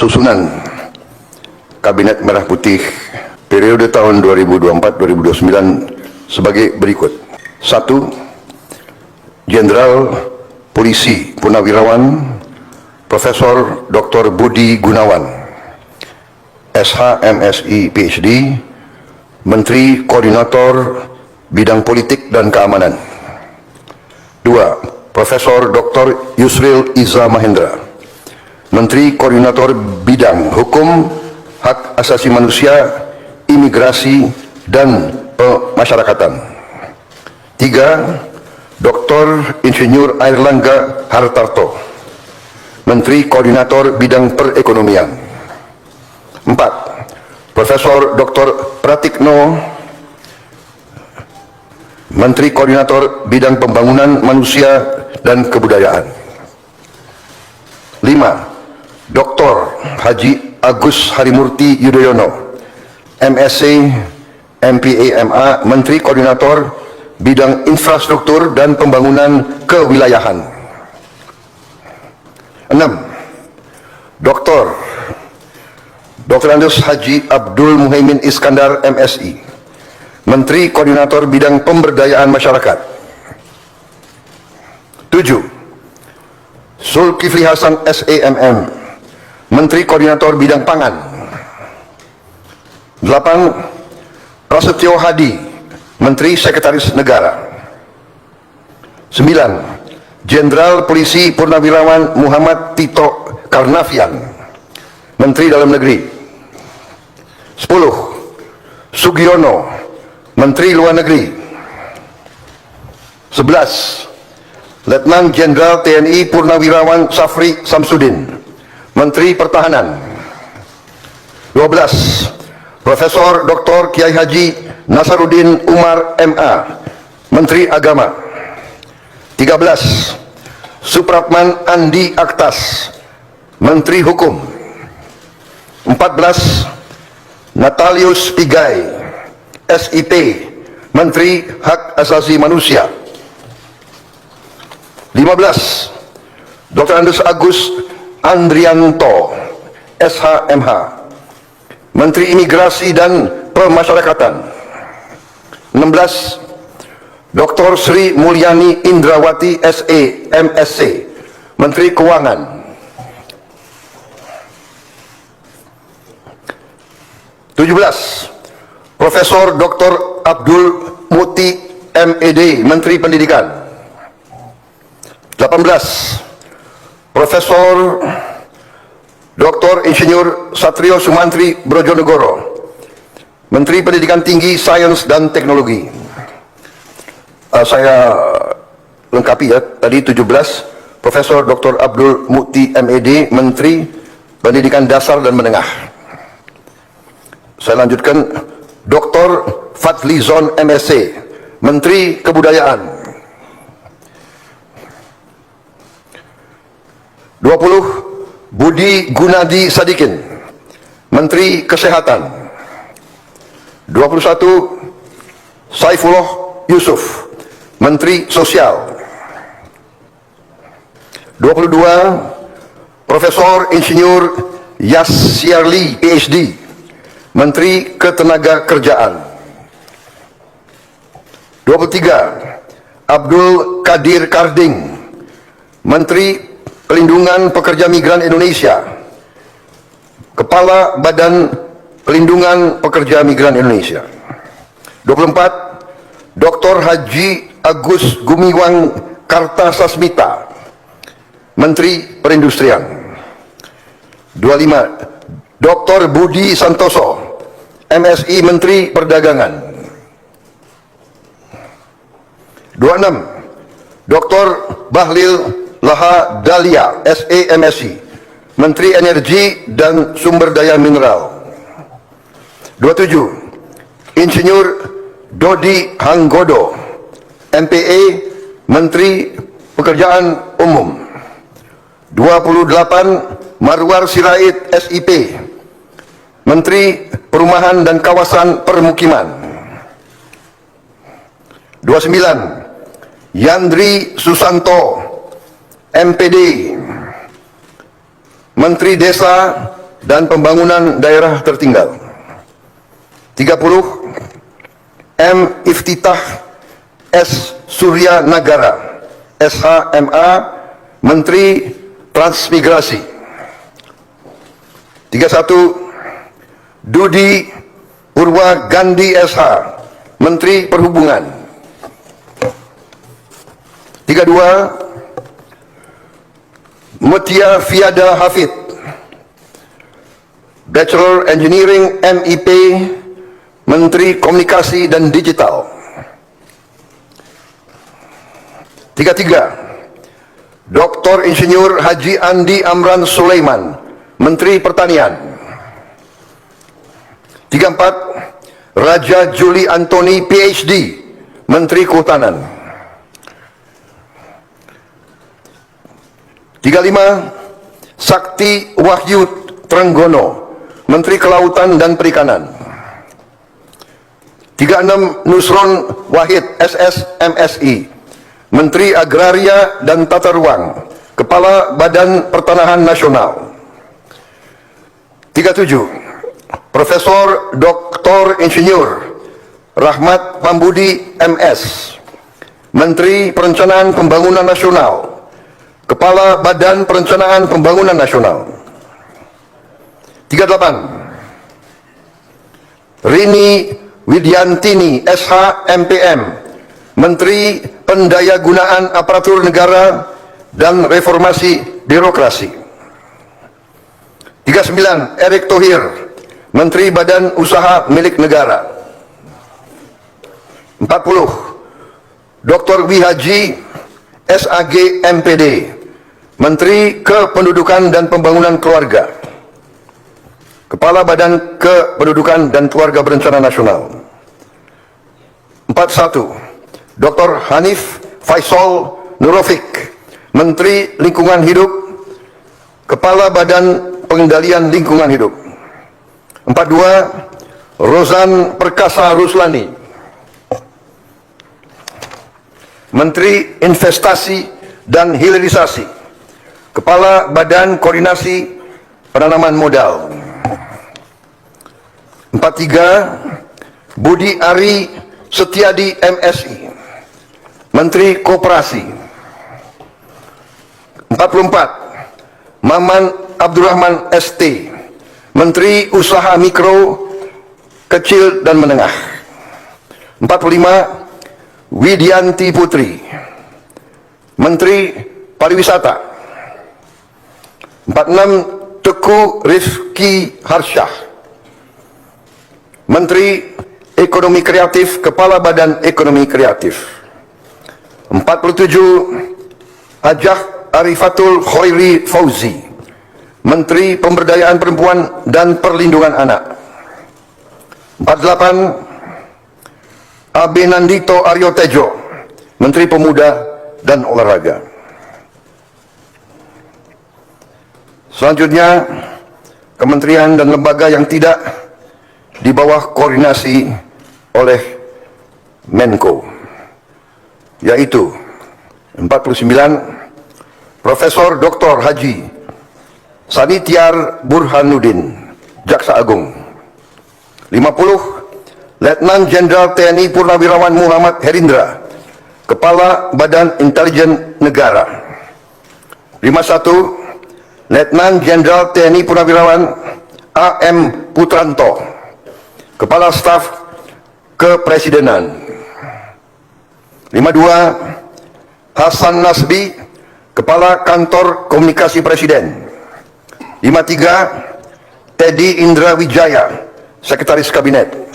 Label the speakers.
Speaker 1: susunan Kabinet Merah Putih periode tahun 2024-2029 sebagai berikut. 1. Jenderal Polisi Purnawirawan Profesor Dr. Budi Gunawan, SH, MSI, PhD, Menteri Koordinator Bidang Politik dan Keamanan. 2. Profesor Dr. Yusril Iza Mahendra, Menteri Koordinator Bidang Hukum, Hak Asasi Manusia, Imigrasi, dan Pemasyarakatan. 3. Dr. Insinyur Airlangga Hartarto, Menteri Koordinator Bidang Perekonomian. 4. Profesor Dr. Pratikno, Menteri Koordinator Bidang Pembangunan Manusia dan Kebudayaan. 5. Dr. Haji Agus Harimurti Yudhoyono, MSc, MPA, MA, Menteri Koordinator Bidang Infrastruktur dan Pembangunan Kewilayahan. 6. Dr. Andes Haji Abdul Muhaimin Iskandar, MSI, Menteri Koordinator Bidang Pemberdayaan Masyarakat. 7. Zulkifli Hasan, SEMM, Menteri Koordinator Bidang Pangan. 8. Prasetyo Hadi, Menteri Sekretaris Negara. 9. Jenderal Polisi Purnawirawan Muhammad Tito Karnavian, Menteri Dalam Negeri. 10. Sugiono, Menteri Luar Negeri. 11. Letnan Jenderal TNI Purnawirawan Safri Samsudin, Menteri Pertahanan. 12. Profesor Dr. Kiai Haji Nasaruddin Umar, MA, Menteri Agama. 13. Supratman Andi Aktas, Menteri Hukum. 14. Natalius Pigai, SIP, Menteri Hak Asasi Manusia. 15. Dr. Andes Agus Andrianto, SH, MH, Menteri Imigrasi dan Pemasyarakatan. 16. Dr. Sri Mulyani Indrawati, SE, MSc, Menteri Keuangan. 17. Profesor Dr. Abdul Muti, MED, Menteri Pendidikan. 18. Profesor Dr. Insinyur Satrio Sumantri Brojonegoro, Menteri Pendidikan Tinggi, Sains dan Teknologi. Saya lengkapi ya, tadi 17. Profesor Dr. Abdul Muti, MED, Menteri Pendidikan Dasar dan Menengah. Saya lanjutkan, Dr. Fadlizon, MSc, Menteri Kebudayaan. 20. Budi Gunadi Sadikin, Menteri Kesehatan. 21. Saifullah Yusuf, Menteri Sosial. 22. Profesor Insinyur Yasyarli, PhD, Menteri Ketenagakerjaan. 23. Abdul Qadir Karding, Menteri Pelindungan Pekerja Migran Indonesia, Kepala Badan Pelindungan Pekerja Migran Indonesia. 24. Dr. Haji Agus Gumiwang Kartasasmita, Menteri Perindustrian. 25. Dr. Budi Santoso, MSI, Menteri Perdagangan. 26. Dr. Bahlil Laha Dalia, SE, MSI, Menteri Energi dan Sumber Daya Mineral. 27. Insinyur Dodi Hanggodo, MPA, Menteri Pekerjaan Umum. 28. Marwar Sirait, SIP, Menteri Perumahan dan Kawasan Permukiman. 29. Yandri Susanto, MPD, Menteri Desa, dan Pembangunan Daerah Tertinggal. 30. M. Iftitah S. Surya Nagara, SHMA, Menteri Transmigrasi. 31. Dudi Purwa Gandhi SH, Menteri Perhubungan. 32. Mutia Fiada Hafid, Bachelor Engineering MIP, Menteri Komunikasi dan Digital. 33. Dr. Insinyur Haji Andi Amran Sulaiman, Menteri Pertanian. 34. Raja Juli Antoni PhD, Menteri Kehutanan. 35. Sakti Wahyu Trenggono, Menteri Kelautan dan Perikanan. 36. Nusron Wahid SS MSI, Menteri Agraria dan Tata Ruang, Kepala Badan Pertanahan Nasional. 37. Profesor Dr. Insinyur Rahmat Pambudi MS, Menteri Perencanaan Pembangunan Nasional, Kepala Badan Perencanaan Pembangunan Nasional. 38. Rini Widyantini SH MPM, Menteri Pendayagunaan Aparatur Negara dan Reformasi Birokrasi. 39. Erick Thohir, Menteri Badan Usaha Milik Negara. 40. Dr. Wihaji SAG MPD, Menteri Kependudukan dan Pembangunan Keluarga, Kepala Badan Kependudukan dan Keluarga Berencana Nasional. 41. Dr. Hanif Faisal Nurofik, Menteri Lingkungan Hidup, Kepala Badan Pengendalian Lingkungan Hidup. 42. Rozan Perkasa Ruslani, Menteri Investasi dan Hilirisasi, Kepala Badan Koordinasi Penanaman Modal. 43. Budi Ari Setiadi MSI, Menteri Koperasi. 44. Maman Abdurrahman ST, Menteri Usaha Mikro, Kecil dan Menengah. 45. Widianti Putri, Menteri Pariwisata. 46. Teguh Rifki Harsyah, Menteri Ekonomi Kreatif, Kepala Badan Ekonomi Kreatif. 47. Hajah Arifatul Khairi Fauzi, Menteri Pemberdayaan Perempuan dan Perlindungan Anak. 48. Abinandito Aryo Tejo, Menteri Pemuda dan Olahraga. Selanjutnya, kementerian dan lembaga yang tidak di bawah koordinasi oleh Menko, yaitu 49. Profesor Dr. Haji Sanitiar Burhanuddin, Jaksa Agung. 50. Letnan Jenderal TNI Purnawirawan Muhammad Herindra, Kepala Badan Intelijen Negara. 51. Letnan Jenderal TNI Purnawirawan AM Putranto, Kepala Staf Kepresidenan. 52. Hasan Nasbi, Kepala Kantor Komunikasi Presiden. 53. Teddy Indra Wijaya, Sekretaris Kabinet.